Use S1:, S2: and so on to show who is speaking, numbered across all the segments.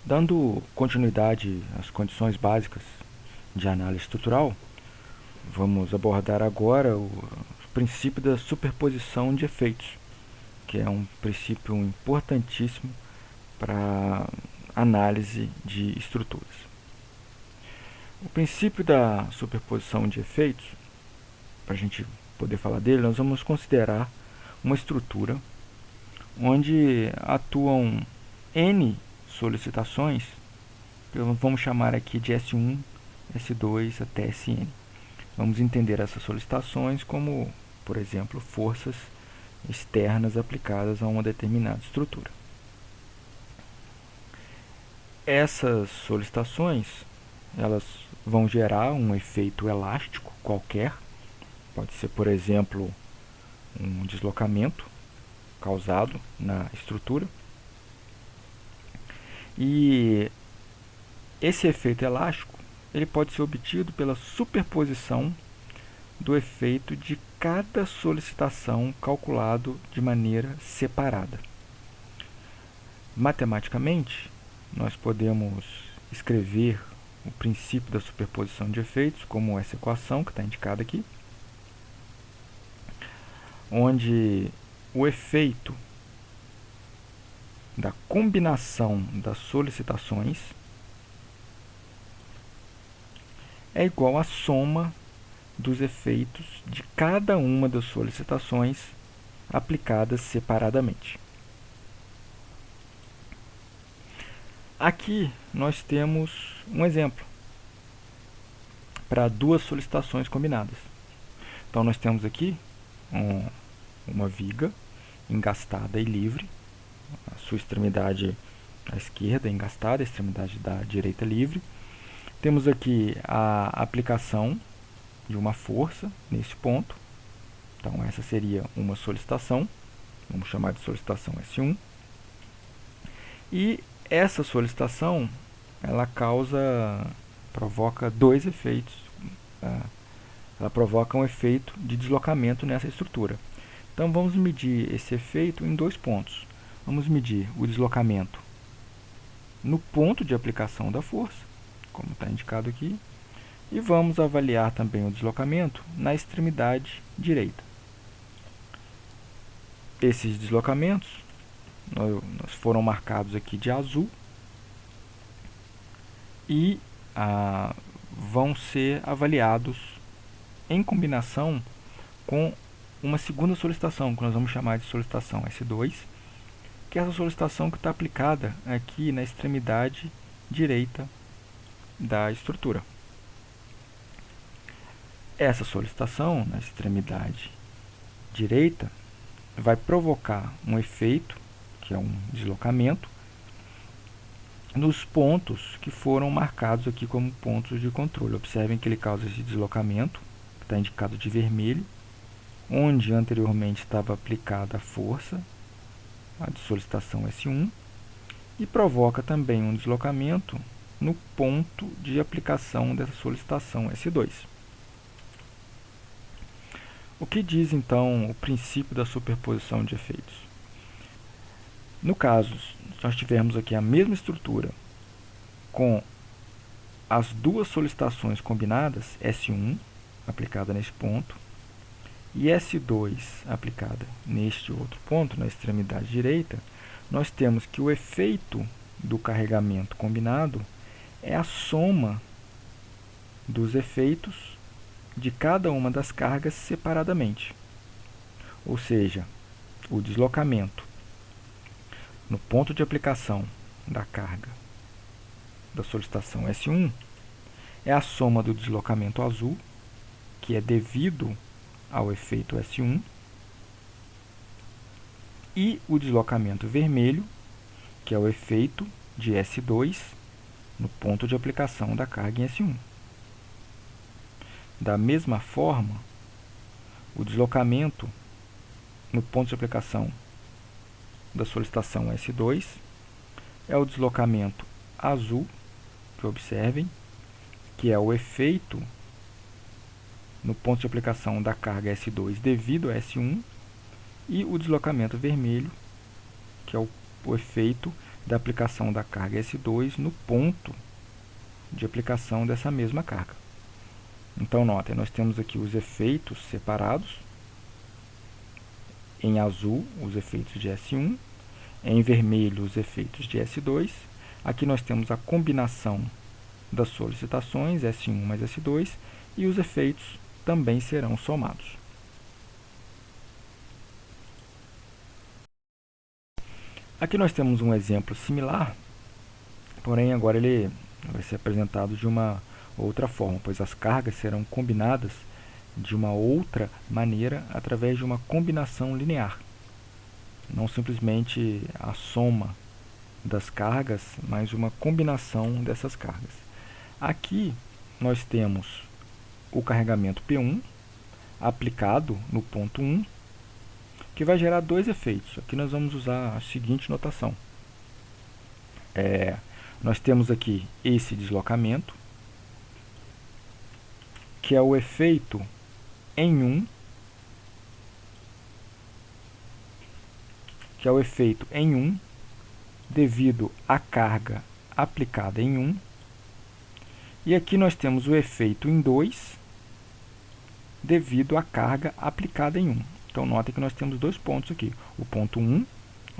S1: Dando continuidade às condições básicas de análise estrutural, vamos abordar agora o princípio da superposição de efeitos, que é um princípio importantíssimo para análise de estruturas. O princípio da superposição de efeitos, para a gente poder falar dele, nós vamos considerar uma estrutura onde atuam N solicitações, que vamos chamar aqui de S1, S2 até Sn. Vamos entender essas solicitações como, por exemplo, forças externas aplicadas a uma determinada estrutura. Essas solicitações, elas vão gerar um efeito elástico qualquer, pode ser, por exemplo, um deslocamento causado na estrutura. E esse efeito elástico ele pode ser obtido pela superposição do efeito de cada solicitação calculado de maneira separada. Matematicamente, nós podemos escrever o princípio da superposição de efeitos como essa equação que está indicada aqui, onde o efeito da combinação das solicitações é igual à soma dos efeitos de cada uma das solicitações aplicadas separadamente. Aqui nós temos um exemplo para duas solicitações combinadas. Então nós temos aqui uma viga engastada e livre, a sua extremidade à esquerda engastada, a extremidade da direita livre. Temos aqui a aplicação de uma força nesse ponto. Então essa seria uma solicitação, vamos chamar de solicitação S1. E essa solicitação, ela provoca dois efeitos. Ela provoca um efeito de deslocamento nessa estrutura. Então vamos medir esse efeito em dois pontos. Vamos medir o deslocamento no ponto de aplicação da força, como está indicado aqui, e vamos avaliar também o deslocamento na extremidade direita. Esses deslocamentos foram marcados aqui de azul e vão ser avaliados em combinação com uma segunda solicitação, que nós vamos chamar de solicitação S2, que é essa solicitação que está aplicada aqui na extremidade direita da estrutura. Essa solicitação na extremidade direita vai provocar um efeito, que é um deslocamento, nos pontos que foram marcados aqui como pontos de controle. Observem que ele causa esse deslocamento, que está indicado de vermelho, onde anteriormente estava aplicada a força, a de solicitação S1, e provoca também um deslocamento no ponto de aplicação dessa solicitação S2. O que diz, então, o princípio da superposição de efeitos? No caso, se nós tivermos aqui a mesma estrutura com as duas solicitações combinadas, S1 aplicada nesse ponto e S2 aplicada neste outro ponto, na extremidade direita, nós temos que o efeito do carregamento combinado é a soma dos efeitos de cada uma das cargas separadamente. Ou seja, o deslocamento no ponto de aplicação da carga da solicitação S1 é a soma do deslocamento azul, que é devido ao efeito S1, e o deslocamento vermelho, que é o efeito de S2 no ponto de aplicação da carga em S1. Da mesma forma, o deslocamento no ponto de aplicação da solicitação S2 é o deslocamento azul, que observem, que é o efeito no ponto de aplicação da carga S2 devido a S1, e o deslocamento vermelho, que é o efeito da aplicação da carga S2 no ponto de aplicação dessa mesma carga. Então, notem, nós temos aqui os efeitos separados. Em azul, os efeitos de S1. Em vermelho, os efeitos de S2. Aqui nós temos a combinação das solicitações, S1 mais S2, e os efeitos também serão somados. Aqui nós temos um exemplo similar, porém agora ele vai ser apresentado de uma outra forma, pois as cargas serão combinadas de uma outra maneira através de uma combinação linear. Não simplesmente a soma das cargas, mas uma combinação dessas cargas. Aqui nós temos o carregamento P1 aplicado no ponto 1, que vai gerar dois efeitos. Aqui nós vamos usar a seguinte notação. Nós temos aqui esse deslocamento, que é o efeito em 1, devido à carga aplicada em 1. E aqui nós temos o efeito em 2, devido à carga aplicada em 1. Então, notem que nós temos dois pontos aqui. O ponto 1,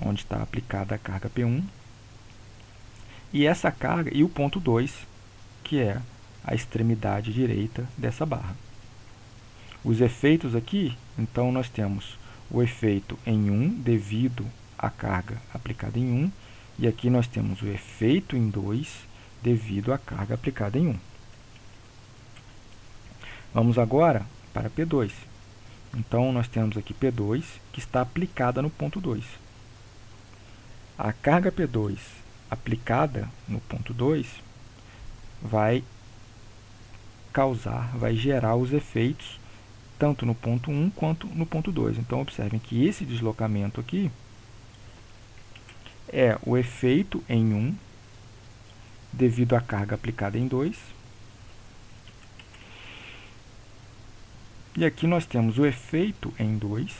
S1: onde está aplicada a carga P1, e essa carga, e o ponto 2, que é a extremidade direita dessa barra. Os efeitos aqui, então, nós temos o efeito em 1 devido à carga aplicada em 1, e aqui nós temos o efeito em 2 devido à carga aplicada em 1. Vamos agora para P2. Então, nós temos aqui P2, que está aplicada no ponto 2. A carga P2 aplicada no ponto 2 vai gerar os efeitos tanto no ponto 1 quanto no ponto 2. Então, observem que esse deslocamento aqui é o efeito em 1 devido à carga aplicada em 2. E aqui nós temos o efeito em 2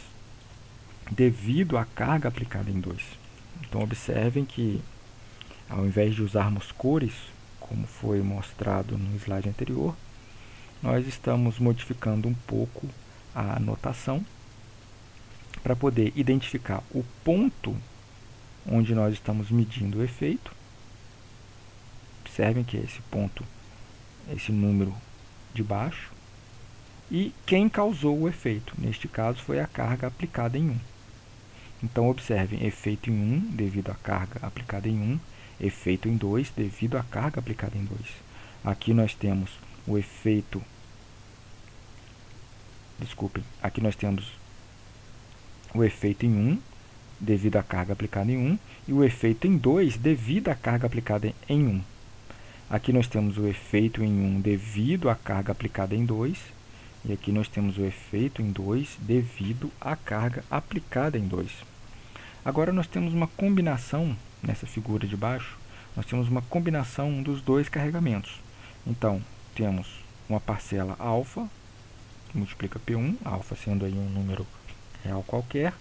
S1: devido à carga aplicada em 2. Então, observem que, ao invés de usarmos cores, como foi mostrado no slide anterior, nós estamos modificando um pouco a notação para poder identificar o ponto onde nós estamos medindo o efeito. Observem que é esse ponto, esse número de baixo, e quem causou o efeito. Neste caso, foi a carga aplicada em 1. Então, observem, efeito em 1 devido à carga aplicada em 1, efeito em 2 devido à carga aplicada em 2. Aqui nós temos o efeito... aqui nós temos o efeito em 1 devido à carga aplicada em 1 e o efeito em 2 devido à carga aplicada em 1. Aqui nós temos o efeito em 1 devido à carga aplicada em 2 e aqui nós temos o efeito em 2 devido à carga aplicada em 2. Agora nós temos uma combinação, nessa figura de baixo, nós temos uma combinação dos dois carregamentos. Então, temos uma parcela alfa, que multiplica P1, alfa sendo aí um número real qualquer,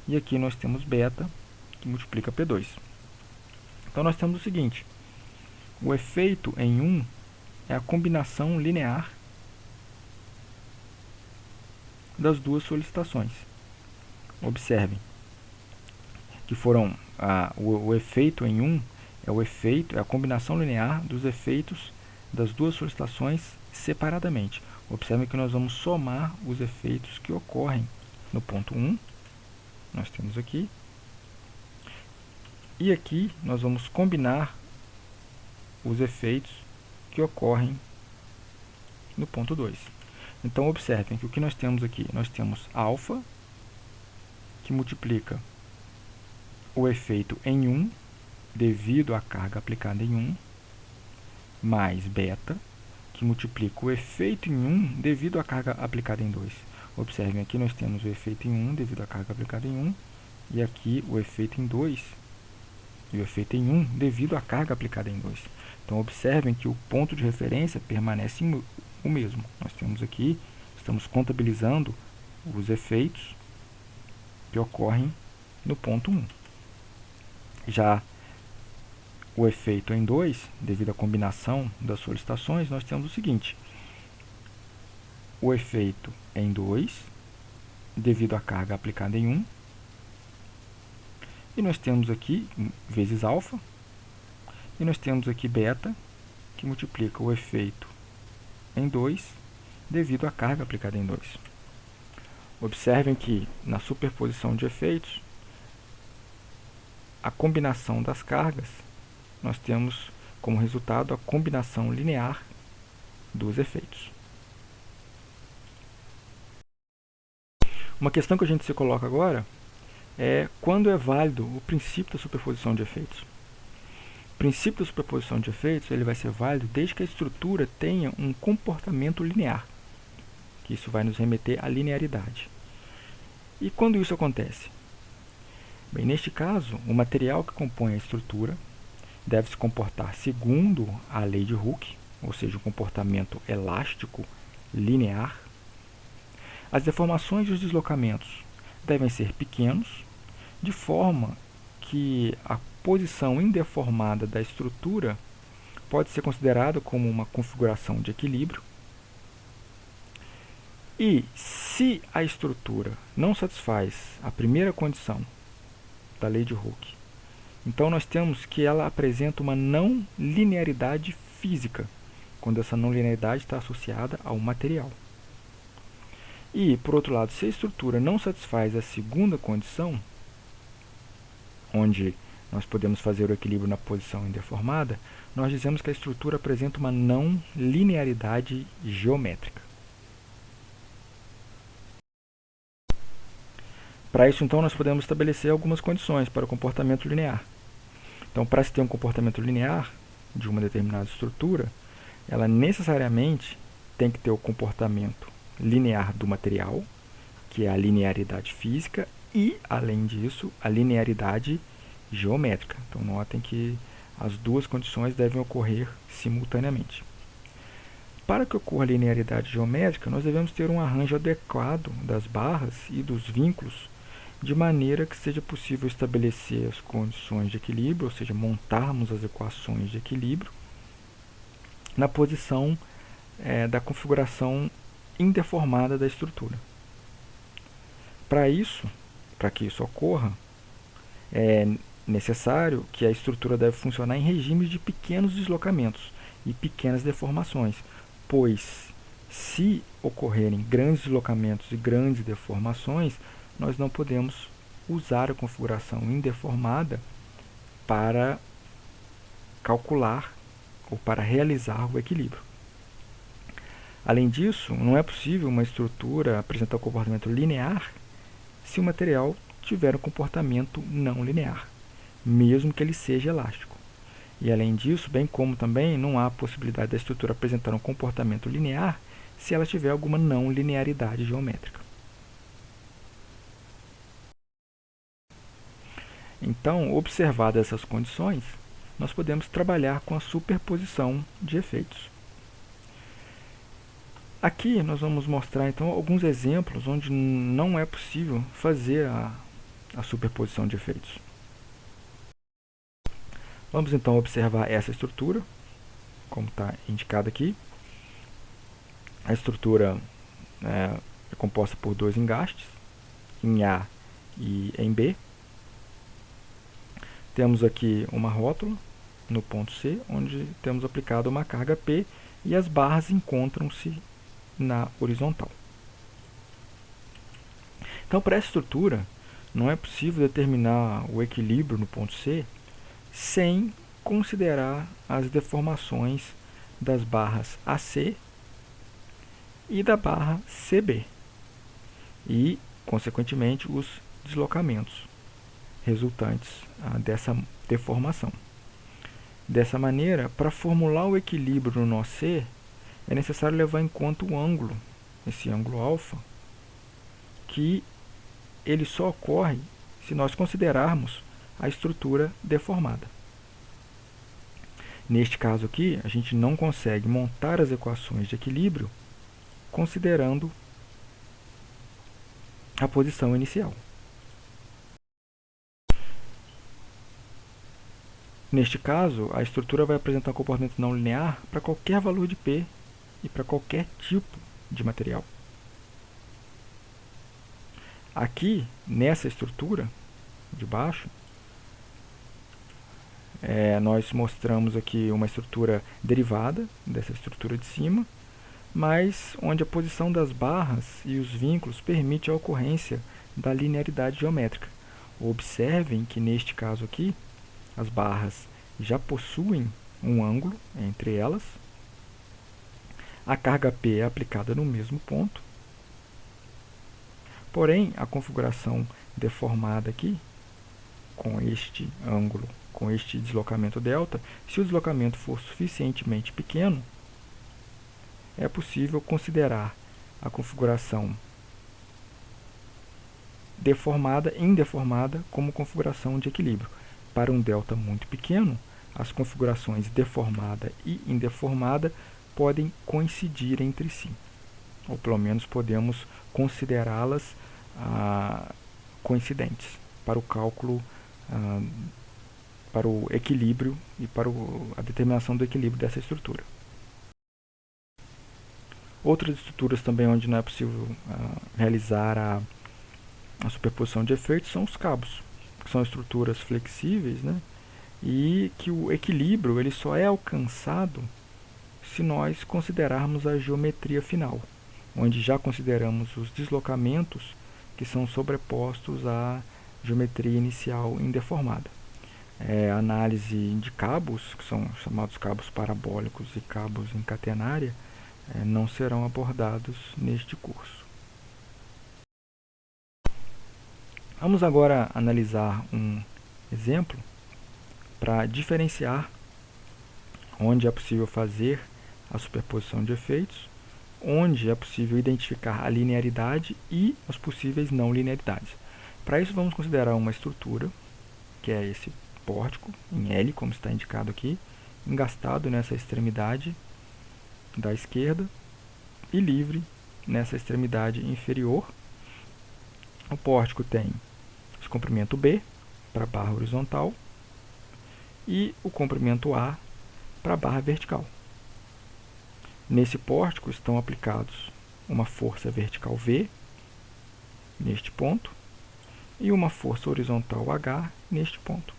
S1: e aqui nós temos beta, que multiplica P2. Então, nós temos o seguinte, o efeito em 1 é a combinação linear das duas solicitações. Observem que foram o efeito em 1 é a combinação linear dos efeitos das duas solicitações separadamente. Observem que nós vamos somar os efeitos que ocorrem no ponto 1, nós temos aqui, e aqui nós vamos combinar os efeitos que ocorrem no ponto 2. Então, observem que o que nós temos aqui, nós temos alfa, que multiplica o efeito em 1, devido à carga aplicada em 1, mais beta, que multiplica o efeito em 1 devido à carga aplicada em 2. Observem, aqui nós temos o efeito em 1 devido à carga aplicada em 1, e aqui o efeito em 2, e o efeito em 1 devido à carga aplicada em 2. Então, observem que o ponto de referência permanece o mesmo. Nós temos aqui, estamos contabilizando os efeitos que ocorrem no ponto 1. Já o efeito em 2, devido à combinação das solicitações, nós temos o seguinte: o efeito em 2, devido à carga aplicada em 1, e nós temos aqui vezes alfa, e nós temos aqui beta, que multiplica o efeito em 2, devido à carga aplicada em 2. Observem que, na superposição de efeitos, a combinação das cargas, nós temos como resultado a combinação linear dos efeitos. Uma questão que a gente se coloca agora é quando é válido o princípio da superposição de efeitos. O princípio da superposição de efeitos ele vai ser válido desde que a estrutura tenha um comportamento linear, que isso vai nos remeter à linearidade. E quando isso acontece? Bem, neste caso, o material que compõe a estrutura deve se comportar segundo a lei de Hooke, ou seja, um comportamento elástico linear. As deformações e os deslocamentos devem ser pequenos, de forma que a posição indeformada da estrutura pode ser considerada como uma configuração de equilíbrio. E se a estrutura não satisfaz a primeira condição da lei de Hooke, então nós temos que ela apresenta uma não linearidade física, quando essa não linearidade está associada ao material. E, por outro lado, se a estrutura não satisfaz a segunda condição, onde nós podemos fazer o equilíbrio na posição indeformada, nós dizemos que a estrutura apresenta uma não linearidade geométrica. Para isso, então, nós podemos estabelecer algumas condições para o comportamento linear. Então, para se ter um comportamento linear de uma determinada estrutura, ela necessariamente tem que ter o comportamento linear do material, que é a linearidade física, e, além disso, a linearidade geométrica. Então, notem que as duas condições devem ocorrer simultaneamente. Para que ocorra a linearidade geométrica, nós devemos ter um arranjo adequado das barras e dos vínculos, de maneira que seja possível estabelecer as condições de equilíbrio, ou seja, montarmos as equações de equilíbrio, na posição da configuração indeformada da estrutura. Para que isso ocorra, é necessário que a estrutura deve funcionar em regimes de pequenos deslocamentos e pequenas deformações, pois se ocorrerem grandes deslocamentos e grandes deformações, nós não podemos usar a configuração indeformada para calcular ou para realizar o equilíbrio. Além disso, não é possível uma estrutura apresentar um comportamento linear se o material tiver um comportamento não linear, mesmo que ele seja elástico. E além disso, bem como também não há possibilidade da estrutura apresentar um comportamento linear se ela tiver alguma não linearidade geométrica. Então, observadas essas condições, nós podemos trabalhar com a superposição de efeitos. Aqui nós vamos mostrar então alguns exemplos onde não é possível fazer a superposição de efeitos. Vamos então observar essa estrutura, como está indicado aqui. A estrutura é composta por dois engastes, em A e em B. Temos aqui uma rótula no ponto C, onde temos aplicado uma carga P e as barras encontram-se na horizontal. Então, para essa estrutura, não é possível determinar o equilíbrio no ponto C sem considerar as deformações das barras AC e da barra CB e, consequentemente, os deslocamentos resultantes dessa deformação. Dessa maneira, para formular o equilíbrio no nó C, é necessário levar em conta o ângulo, esse ângulo alfa, que ele só ocorre se nós considerarmos a estrutura deformada. Neste caso aqui, a gente não consegue montar as equações de equilíbrio considerando a posição inicial. Neste caso, a estrutura vai apresentar um comportamento não linear para qualquer valor de P e para qualquer tipo de material. Aqui, nessa estrutura de baixo, nós mostramos aqui uma estrutura derivada dessa estrutura de cima, mas onde a posição das barras e os vínculos permite a ocorrência da linearidade geométrica. Observem que neste caso aqui, as barras já possuem um ângulo entre elas, a carga P é aplicada no mesmo ponto, porém a configuração deformada aqui, com este ângulo, com este deslocamento delta, se o deslocamento for suficientemente pequeno, é possível considerar a configuração deformada e indeformada como configuração de equilíbrio. Para um delta muito pequeno, as configurações deformada e indeformada podem coincidir entre si, ou pelo menos podemos considerá-las coincidentes para o cálculo, para o equilíbrio e para a determinação do equilíbrio dessa estrutura. Outras estruturas também onde não é possível realizar a superposição de efeitos são os cabos, que são estruturas flexíveis, né? E que o equilíbrio ele só é alcançado se nós considerarmos a geometria final, onde já consideramos os deslocamentos que são sobrepostos à geometria inicial indeformada. A análise de cabos, que são chamados cabos parabólicos e cabos em catenária, não serão abordados neste curso. Vamos agora analisar um exemplo para diferenciar onde é possível fazer a superposição de efeitos, onde é possível identificar a linearidade e as possíveis não linearidades. Para isso, vamos considerar uma estrutura, que é esse pórtico, em L, como está indicado aqui, engastado nessa extremidade da esquerda e livre nessa extremidade inferior. O pórtico tem esse comprimento B para a barra horizontal e o comprimento A para a barra vertical. Nesse pórtico estão aplicados uma força vertical V neste ponto e uma força horizontal H neste ponto.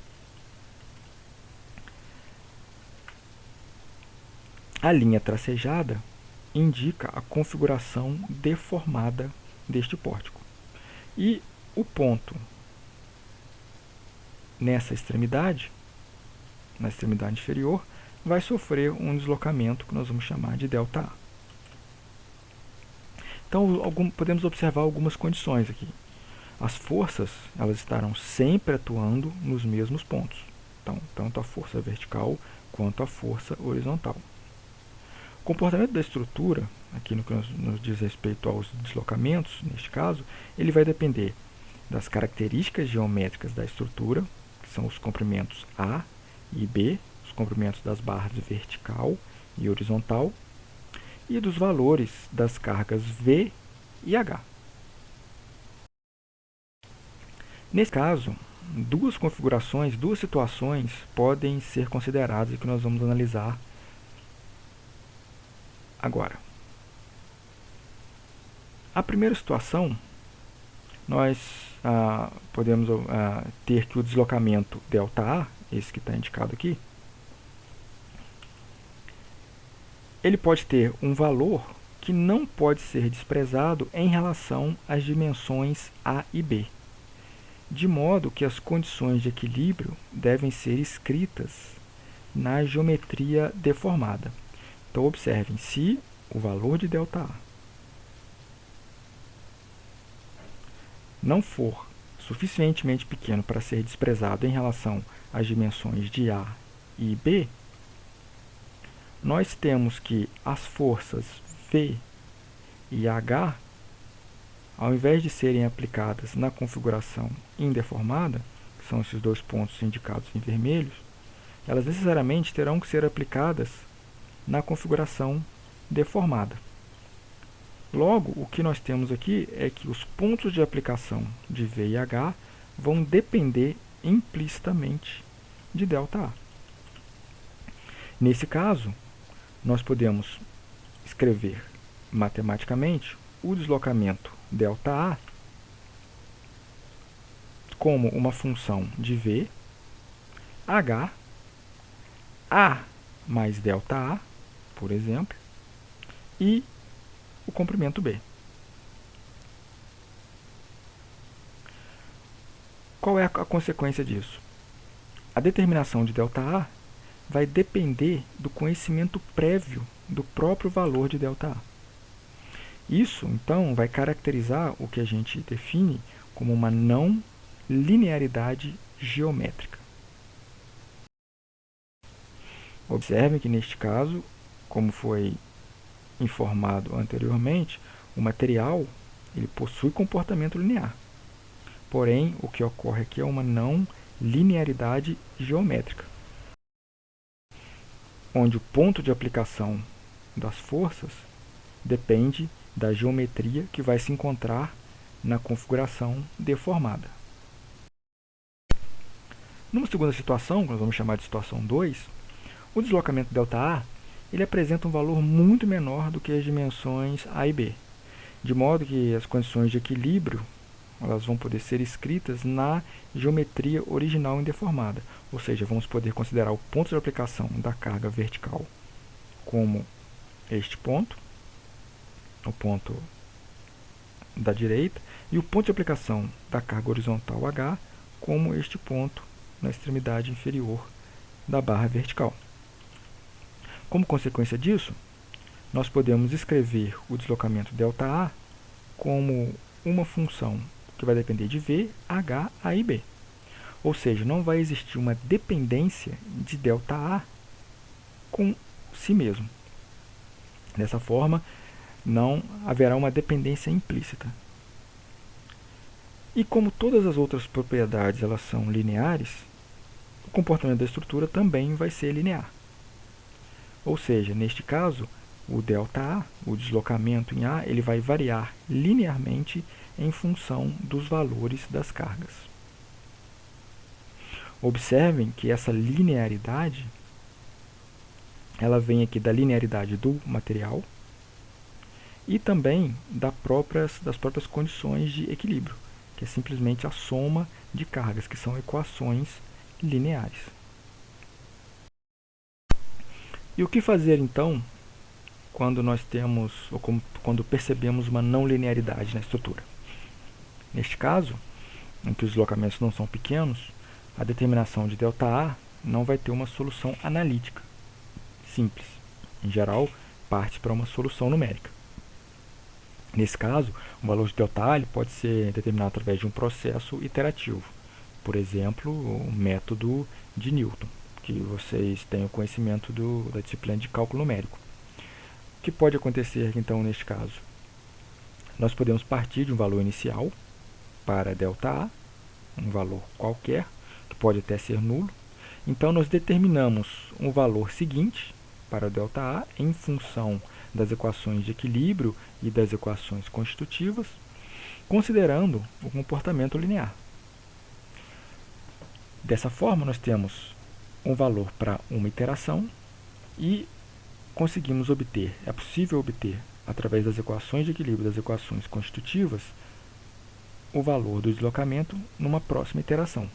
S1: A linha tracejada indica a configuração deformada deste pórtico. E o ponto nessa extremidade, na extremidade inferior, vai sofrer um deslocamento que nós vamos chamar de ΔA. Então, podemos observar algumas condições aqui. As forças elas estarão sempre atuando nos mesmos pontos. Então, tanto a força vertical quanto a força horizontal. O comportamento da estrutura, aqui no que nos diz respeito aos deslocamentos, neste caso, ele vai depender das características geométricas da estrutura, que são os comprimentos A e B, os comprimentos das barras vertical e horizontal, e dos valores das cargas V e H. Nesse caso, duas configurações, duas situações podem ser consideradas e que nós vamos analisar agora. A primeira situação, nós podemos ter que o deslocamento ΔA, esse que está indicado aqui, ele pode ter um valor que não pode ser desprezado em relação às dimensões A e B, de modo que as condições de equilíbrio devem ser escritas na geometria deformada. Então, observem, se o valor de ΔA não for suficientemente pequeno para ser desprezado em relação às dimensões de A e B, nós temos que as forças V e H, ao invés de serem aplicadas na configuração indeformada, que são esses dois pontos indicados em vermelhos, elas necessariamente terão que ser aplicadas na configuração deformada. Logo, o que nós temos aqui é que os pontos de aplicação de V e H vão depender implicitamente de ΔA. Nesse caso, nós podemos escrever matematicamente o deslocamento ΔA como uma função de V, H, A mais ΔA, por exemplo, e o comprimento B. Qual é a consequência disso? A determinação de ΔA vai depender do conhecimento prévio do próprio valor de ΔA. Isso, então, vai caracterizar o que a gente define como uma não linearidade geométrica. Observem que, neste caso, como foi informado anteriormente, o material ele possui comportamento linear. Porém, o que ocorre aqui é uma não linearidade geométrica, onde o ponto de aplicação das forças depende da geometria que vai se encontrar na configuração deformada. Numa segunda situação, que nós vamos chamar de situação 2, o deslocamento ΔA ele apresenta um valor muito menor do que as dimensões A e B, de modo que as condições de equilíbrio elas vão poder ser escritas na geometria original indeformada, ou seja, vamos poder considerar o ponto de aplicação da carga vertical como este ponto, o ponto da direita, e o ponto de aplicação da carga horizontal H como este ponto na extremidade inferior da barra vertical. Como consequência disso, nós podemos escrever o deslocamento ΔA como uma função que vai depender de V, H, A e B. Ou seja, não vai existir uma dependência de ΔA com si mesmo. Dessa forma, não haverá uma dependência implícita. E como todas as outras propriedades elas são lineares, o comportamento da estrutura também vai ser linear. Ou seja, neste caso, o ΔA, o deslocamento em A, ele vai variar linearmente em função dos valores das cargas. Observem que essa linearidade ela vem aqui da linearidade do material e também das próprias condições de equilíbrio, que é simplesmente a soma de cargas, que são equações lineares. E o que fazer então quando nós temos, ou quando percebemos uma não linearidade na estrutura? Neste caso, em que os deslocamentos não são pequenos, a determinação de ΔA não vai ter uma solução analítica simples. Em geral, parte para uma solução numérica. Nesse caso, o valor de ΔA ele pode ser determinado através de um processo iterativo. Por exemplo, o método de Newton, que vocês têm o conhecimento da disciplina de cálculo numérico. O que pode acontecer, então, neste caso? Nós podemos partir de um valor inicial para ΔA, um valor qualquer, que pode até ser nulo. Então, nós determinamos um valor seguinte para ΔA em função das equações de equilíbrio e das equações constitutivas, considerando o comportamento linear. Dessa forma, nós temos um valor para uma iteração e conseguimos obter, é possível obter, através das equações de equilíbrio e das equações constitutivas, o valor do deslocamento numa próxima iteração.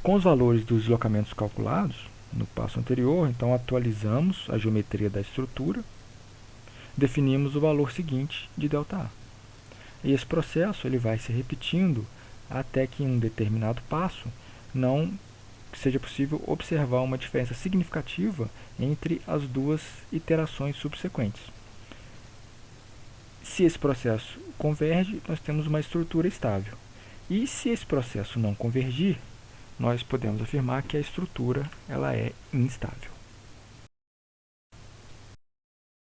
S1: Com os valores dos deslocamentos calculados no passo anterior, então atualizamos a geometria da estrutura, definimos o valor seguinte de ΔA. E esse processo ele vai se repetindo até que em um determinado passo não seja possível observar uma diferença significativa entre as duas iterações subsequentes. Se esse processo converge, nós temos uma estrutura estável. E se esse processo não convergir, nós podemos afirmar que a estrutura ela é instável.